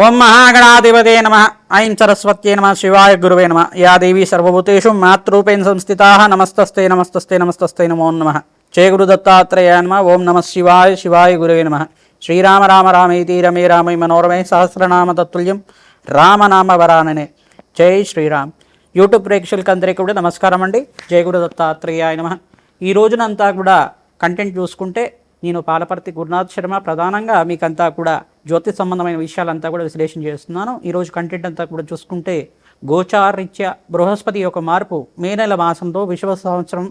ఓం మహాగణాధిపతే నమ ఐం సరస్వత్యై నమ శివాయ గురువే నమ యా దేవీ సర్వభూతేషు మాతృపేణ సంస్థితా నమస్తస్తే నమస్తస్తే నమస్తస్తే నమో నమ జయ గురు దత్తాత్రేయ నమ ఓం నమ శివాయ శివాయ గురువే నమ శ్రీరామ రామ రామేతి రమే రామై మనోరమే సహస్రనామ తత్తుల్యం రామనామ వరాననే జై శ్రీరామ్. యూట్యూబ్ ప్రేక్షకులకి అందరికీ కూడా నమస్కారం అండి. జయ గురు దత్తాత్రేయాయ నమ. ఈ రోజునంతా కూడా కంటెంట్ చూసుకుంటే నేను పాలపర్తి గురునాథ్ శర్మ ప్రధానంగా మీకంతా కూడా జ్యోతిష్ సంబంధమైన విషయాలంతా కూడా విశ్లేషణ చేస్తున్నాను. ఈరోజు కంటెంట్ అంతా కూడా చూసుకుంటే గోచారీత్యా బృహస్పతి యొక్క మార్పు మే నెల మాసంలో విశ్వ సంవత్సరం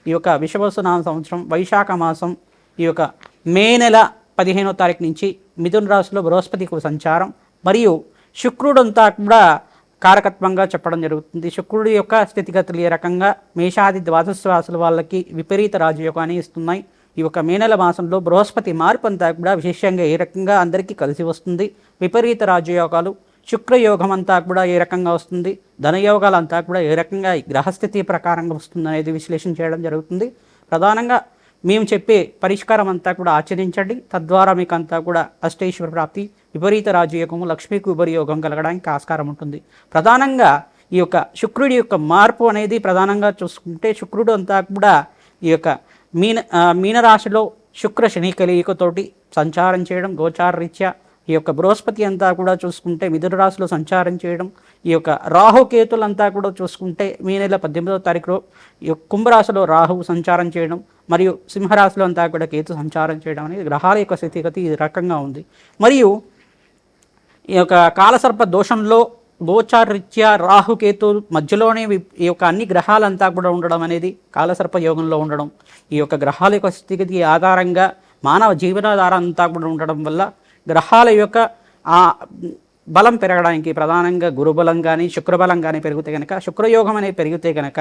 ఈ యొక్క విశ్వవసునామ సంవత్సరం వైశాఖ మాసం ఈ యొక్క మే నెల 15వ తారీఖు నుంచి మిథున రాశిలో బృహస్పతికి సంచారం మరియు శుక్రుడంతా కూడా కారకత్వంగా చెప్పడం జరుగుతుంది. శుక్రుడి యొక్క స్థితిగతులు ఏ రకంగా మేషాది ద్వాదశ రాశుల వాళ్ళకి విపరీత రాజయోగాన్ని ఇస్తున్నాయి. ఈ యొక్క మే నెల మాసంలో బృహస్పతి మార్పు అంతా కూడా విశేషంగా ఏ రకంగా అందరికీ కలిసి వస్తుంది, విపరీత రాజయోగాలు శుక్రయోగం అంతా కూడా ఏ రకంగా వస్తుంది, ధనయోగాలు అంతా కూడా ఏ రకంగా గ్రహస్థితి ప్రకారంగా వస్తుంది అనేది విశ్లేషణ చేయడం జరుగుతుంది. ప్రధానంగా మేము చెప్పే పరిష్కారం అంతా కూడా ఆచరించండి. తద్వారా మీకు అంతా కూడా అష్టైశ్వర ప్రాప్తి, విపరీత రాజయోగము, లక్ష్మీకి ఉపరియోగం కలగడానికి ఆస్కారం ఉంటుంది. ప్రధానంగా ఈ యొక్క శుక్రుడి యొక్క మార్పు అనేది ప్రధానంగా చూసుకుంటే శుక్రుడు అంతా కూడా ఈ యొక్క మీనరాశిలో శుక్ర శని కలియుకతోటి సంచారం చేయడం, గోచార రీత్యా ఈ యొక్క బృహస్పతి అంతా కూడా చూసుకుంటే మిథున రాశిలో సంచారం చేయడం, ఈ యొక్క రాహుకేతులంతా కూడా చూసుకుంటే మే నెల 18వ తారీఖులో ఈ యొక్క కుంభరాశిలో రాహువు సంచారం చేయడం మరియు సింహరాశిలో అంతా కూడా కేతు సంచారం చేయడం అనేది గ్రహాల యొక్క స్థితిగతి ఈ రకంగా ఉంది. మరియు ఈ యొక్క కాలసర్ప దోషంలో గోచారీత్యా రాహుకేతు మధ్యలోనే ఈ యొక్క అన్ని గ్రహాలంతా కూడా ఉండడం అనేది కాలసర్ప యోగంలో ఉండడం, ఈ యొక్క గ్రహాల యొక్క స్థితిగతి ఆధారంగా మానవ జీవనాధారం అంతా కూడా ఉండడం వల్ల గ్రహాల యొక్క ఆ బలం పెరగడానికి ప్రధానంగా గురుబలం కానీ శుక్రబలం కానీ పెరిగితే కనుక శుక్రయోగం అనేది పెరిగితే కనుక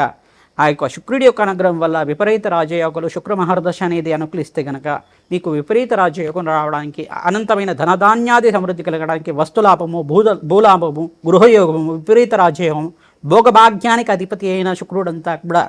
ఆ యొక్క శుక్రుడి యొక్క అనుగ్రహం వల్ల విపరీత రాజయోగాలు శుక్ర మహర్దశ అనేది అనుకూలిస్తే కనుక మీకు విపరీత రాజయోగం రావడానికి, అనంతమైన ధనధాన్యాది సమృద్ధి కలగడానికి, వస్తులాభము, భూలాభము, గృహయోగము, విపరీత రాజయోగము, భోగభాగ్యానికి అధిపతి అయిన శుక్రుడంతా కూడా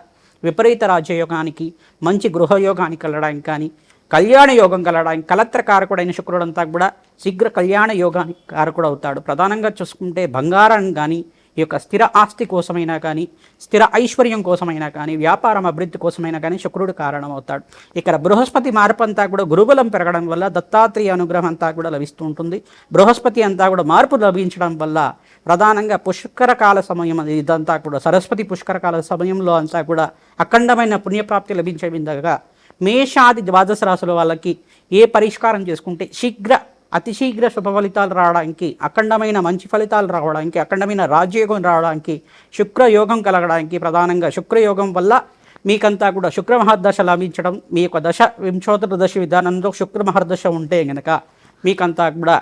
విపరీత రాజయోగానికి, మంచి గృహయోగానికి కలగడానికి కానీ, కళ్యాణ యోగం కలగడానికి కలత్ర కారకుడైన శుక్రుడంతా కూడా శీఘ్ర కళ్యాణ యోగానికి కారకుడు అవుతాడు. ప్రధానంగా చూసుకుంటే బంగారం కానీ, ఈ యొక్క స్థిర ఆస్తి కోసమైనా కానీ, స్థిర ఐశ్వర్యం కోసమైనా కానీ, వ్యాపారం అభివృద్ధి కోసమైనా కానీ శుక్రుడు కారణమవుతాడు. ఇక్కడ బృహస్పతి మార్పు అంతా కూడా గురుబలం పెరగడం వల్ల దత్తాత్రేయ అనుగ్రహం అంతా కూడా లభిస్తూ ఉంటుంది. బృహస్పతి అంతా కూడా మార్పు లభించడం వల్ల ప్రధానంగా పుష్కరకాల సమయం ఇదంతా కూడా సరస్వతి పుష్కరకాల సమయంలో అంతా కూడా అఖండమైన పుణ్యప్రాప్తి లభించే విధంగా మేషాది ద్వాదశ రాశుల వాళ్ళకి ఏ పరిష్కారం చేసుకుంటే అతి శీఘ్ర శుభ ఫలితాలు రావడానికి, అఖండమైన మంచి ఫలితాలు రావడానికి, అఖండమైన రాజయోగం రావడానికి, శుక్రయోగం కలగడానికి, ప్రధానంగా శుక్రయోగం వల్ల మీకంతా కూడా శుక్ర మహర్దశ లభించడం, మీ యొక్క దశ వింశోత్తర దశ విధానంలో శుక్ర మహర్దశ ఉంటే కనుక మీకంతా కూడా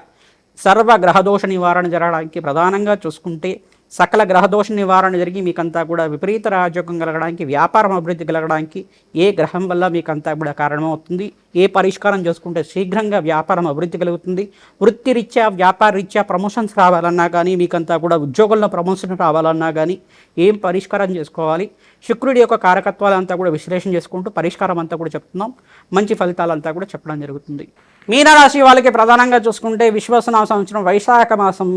సర్వ గ్రహదోష నివారణ జరగడానికి, ప్రధానంగా చూసుకుంటే సకల గ్రహదోష నివారణ జరిగి మీకంతా కూడా విపరీత రాజయోగం కలగడానికి, వ్యాపారం అభివృద్ధి కలగడానికి ఏ గ్రహం వల్ల మీకంతా కూడా కారణమవుతుంది, ఏ పరిష్కారం చేసుకుంటే శీఘ్రంగా వ్యాపారం అభివృద్ధి కలుగుతుంది, వృత్తిరీత్యా వ్యాపార రీత్యా ప్రమోషన్స్ రావాలన్నా కానీ, మీకంతా కూడా ఉద్యోగంలో ప్రమోషన్ రావాలన్నా కానీ ఏం పరిష్కారం చేసుకోవాలి, శుక్రుడి యొక్క కారకత్వాలంతా కూడా విశ్లేషణ చేసుకుంటూ పరిష్కారం అంతా కూడా చెప్తున్నాం. మంచి ఫలితాలంతా కూడా చెప్పడం జరుగుతుంది. మీనరాశి వాళ్ళకి ప్రధానంగా చూసుకుంటే విశ్వవసునామ సంవత్సరం వైశాఖ మాసం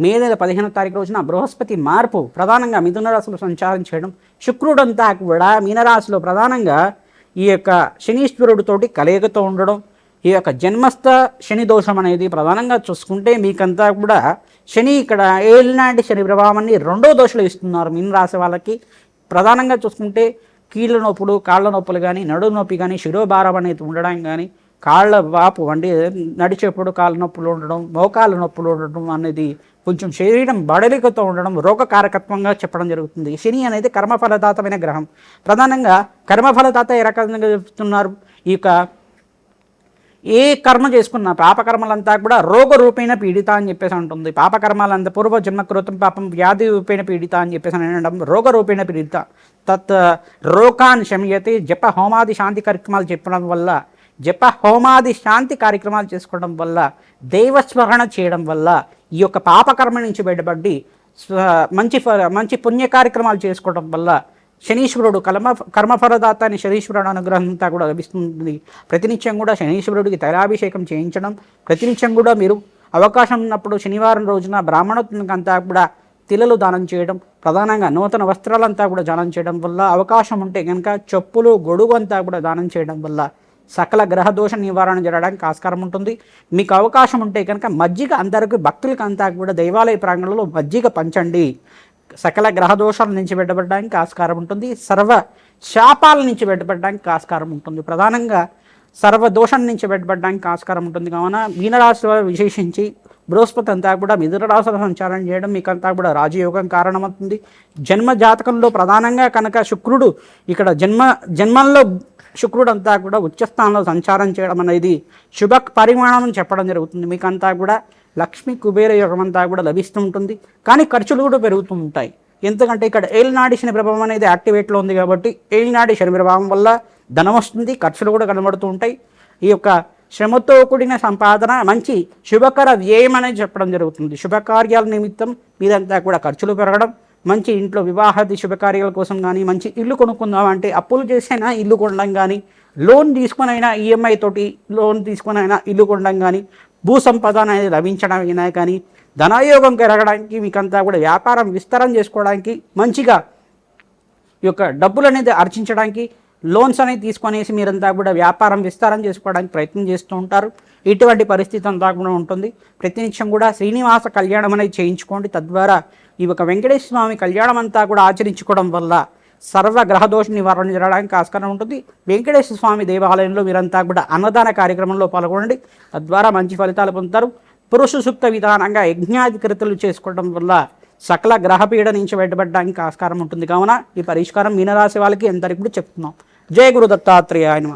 మే నెల 15వ తారీఖు రోజున బృహస్పతి మార్పు ప్రధానంగా మిథున రాశిలో సంచారం చేయడం, శుక్రుడంతా కూడా మీనరాశిలో ప్రధానంగా ఈ యొక్క శనీశ్వరుడితోటి కలయికతో ఉండడం, ఈ యొక్క జన్మస్థ శని దోషం అనేది ప్రధానంగా చూసుకుంటే మీకంతా కూడా శని ఇక్కడ ఏలినాటి శని ప్రభావాన్ని 2వ దోషలు ఇస్తున్నారు మీనరాశి వాళ్ళకి. ప్రధానంగా చూసుకుంటే కీళ్ళ నొప్పులు, కాళ్ళ నొప్పులు కానీ, నడుము నొప్పి కానీ, శిరోభారం అనేది ఉండడం కానీ, కాళ్ళ వాపు అంటే నడిచేప్పుడు కాళ్ళ నొప్పులు ఉండడం, మోకాళ్ళ నొప్పులు ఉండడం అనేది కొంచెం శరీరం బడలికతో ఉండడం రోగకారకత్వంగా చెప్పడం జరుగుతుంది. శని అనేది కర్మఫలదాతమైన గ్రహం. ప్రధానంగా కర్మఫలదాత ఏ రకంగా చెప్తున్నారు, ఈ యొక్క ఏ కర్మ చేసుకున్న పాపకర్మలంతా కూడా రోగ రూపేణ పీడిత అని చెప్పేసి ఉంటుంది. పాపకర్మాలంతా పూర్వ జన్మకృతం పాపం వ్యాధి రూపేణ పీడిత అని చెప్పేసి అనడం రోగ రూపేణ పీడిత. తత్ రోగాన్ శమ్యతే జప హోమాది శాంతి కార్యక్రమాలు చెప్పడం వల్ల, జప హోమాది శాంతి కార్యక్రమాలు చేసుకోవడం వల్ల, దైవస్మరణ చేయడం వల్ల ఈ యొక్క పాపకర్మ నుంచి బయటపడి మంచి పుణ్య కార్యక్రమాలు చేసుకోవడం వల్ల శనీశ్వరుడు కర్మఫలదాత అని శనీశ్వరుడు అనుగ్రహం అంతా కూడా లభిస్తుంది. ప్రతినిత్యం కూడా శనీశ్వరుడికి తైలాభిషేకం చేయించడం, ప్రతినిత్యం కూడా మీరు అవకాశం ఉన్నప్పుడు శనివారం రోజున బ్రాహ్మణోత్తునికంతా కూడా తిలలు దానం చేయడం, ప్రధానంగా నూతన వస్త్రాలంతా కూడా దానం చేయడం వల్ల, అవకాశం ఉంటే కనుక చెప్పులు గొడుగు అంతా కూడా దానం చేయడం వల్ల సకల గ్రహ దోష నివారణ జరగడానికి ఆస్కారం ఉంటుంది. మీకు అవకాశం ఉంటే కనుక మజ్జిగ అందరికీ భక్తులకి అంతా కూడా దేవాలయ ప్రాంగణంలో మజ్జిగ పంచండి. సకల గ్రహ దోషాల నుంచి బయటపడడానికి ఆస్కారం ఉంటుంది. సర్వ శాపాల నుంచి బయటపడడానికి ఆస్కారం ఉంటుంది. ప్రధానంగా సర్వ దోషం నుంచి బయటపడడానికి ఆస్కారం ఉంటుంది. కావున మీనరాశి వారు విశేషించి బృహస్పతి అంతా కూడా మిథున రాశిలో సంచారం చేయడం మీకంతా కూడా రాజయోగం కారణమవుతుంది. జన్మ జాతకంలో ప్రధానంగా కనుక శుక్రుడు ఇక్కడ జన్మంలో శుక్రుడు అంతా కూడా ఉచ్చస్థానంలో సంచారం చేయడం అనేది శుభ పరిమాణం చెప్పడం జరుగుతుంది. మీకంతా కూడా లక్ష్మీ కుబేర యోగం అంతా కూడా లభిస్తూ ఉంటుంది. కానీ ఖర్చులు కూడా పెరుగుతూ ఉంటాయి. ఎందుకంటే ఇక్కడ ఏలినాడి శని ప్రభావం అనేది యాక్టివేట్లో ఉంది కాబట్టి ఏలినాడి శని ప్రభావం వల్ల ధనం వస్తుంది, ఖర్చులు కూడా కనబడుతూ ఉంటాయి. ఈ యొక్క శ్రమతో కూడిన సంపాదన మంచి శుభకర వ్యయం అనేది చెప్పడం జరుగుతుంది. శుభకార్యాల నిమిత్తం మీదంతా కూడా ఖర్చులు పెరగడం, మంచి ఇంట్లో వివాహాది శుభకార్యాల కోసం కానీ, మంచి ఇల్లు కొనుక్కుందాం అంటే అప్పులు చేసైనా ఇల్లు కొనడం కానీ, లోన్ తీసుకునైనా ఈఎంఐ తోటి లోన్ తీసుకునైనా ఇల్లు కొనడం కానీ, భూ సంపద అనేది లభించడం అయినా కానీ, ధనయోగం పెరగడానికి మీకంతా కూడా వ్యాపారం విస్తరణ చేసుకోవడానికి, మంచిగా ఈ యొక్క డబ్బులు అనేది ఆర్జించడానికి లోన్స్ అనేది తీసుకొనేసి మీరంతా కూడా వ్యాపారం విస్తారం చేసుకోవడానికి ప్రయత్నం చేస్తూ ఉంటారు. ఇటువంటి పరిస్థితి అంతా కూడా ఉంటుంది. ప్రతినిత్యం కూడా శ్రీనివాస కళ్యాణం అనేది చేయించుకోండి. తద్వారా ఈ యొక్క వెంకటేశ్వర స్వామి కళ్యాణం అంతా కూడా ఆచరించుకోవడం వల్ల సర్వ గ్రహదోష నివారణ జరగడానికి ఆస్కారం ఉంటుంది. వెంకటేశ్వర స్వామి దేవాలయంలో మీరంతా కూడా అన్నదాన కార్యక్రమంలో పాల్గొనండి. తద్వారా మంచి ఫలితాలు పొందుతారు. పురుష సూక్త విధానంగా యజ్ఞాధికృతులు చేసుకోవడం వల్ల సకల గ్రహపీడ నుంచి బయటపడడానికి ఆస్కారం ఉంటుంది. కావున ఈ పరిష్కారం మీనరాశి వాళ్ళకి ఎంతవరకు చెప్తున్నాం. జయ గురు దత్తాత్రేయాయ నమః.